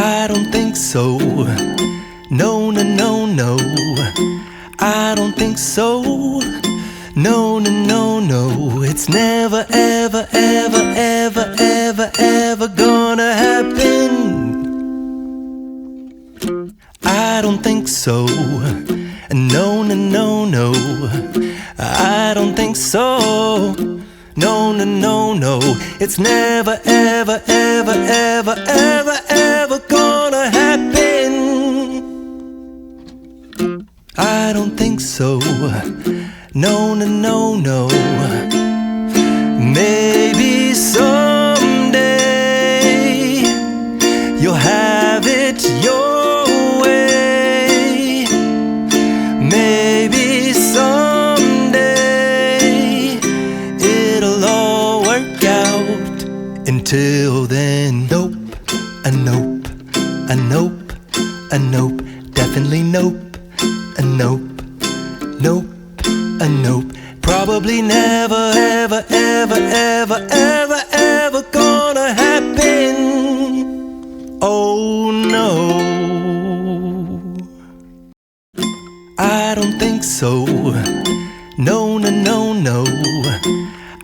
I don't think so. No, no, no, no. I don't think so. No, no, no, no. It's never, ever, ever, ever, ever, ever gonna happen. I don't think so. No, no, no, no. I don't think so. No, no, no, no. It's never, ever, ever, ever, ever, ever gonna happen. I don't think so. No, no, no, no. Maybe someday you'll have it your way. Maybe someday it'll all work out. Until then, nope, a nope, a nope, a nope, definitely nope, a nope, nope, a nope. Probably never, ever, ever, ever, ever, ever gonna happen. Oh no, I don't think so. No, no, no, no.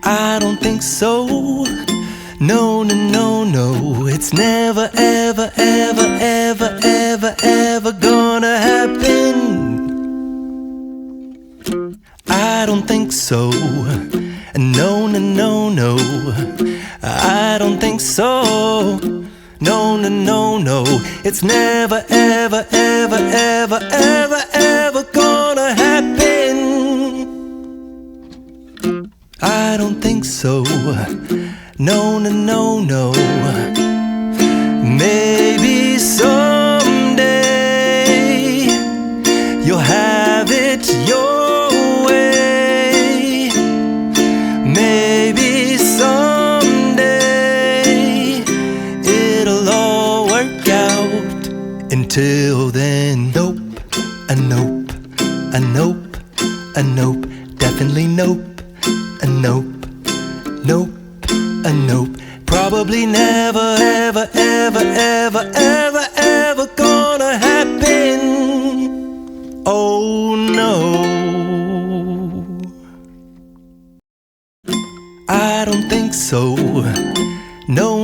I don't think so. No, no, no, no. It's never, ever, ever, ever, ever, ever gonna happen. I don't think so. No, no, no, no. I don't think so. No, no, no, no. It's never, ever, ever, ever, ever, ever gonna happen. I don't think so. No, no, no, no. Maybe someday you'll have it your way. Maybe someday it'll all work out. Until then, nope, a nope, a nope, a nope, definitely nope, a nope, nope, a nope. Probably never, ever, ever, ever, ever, ever gonna happen. Oh no, I don't think so. No,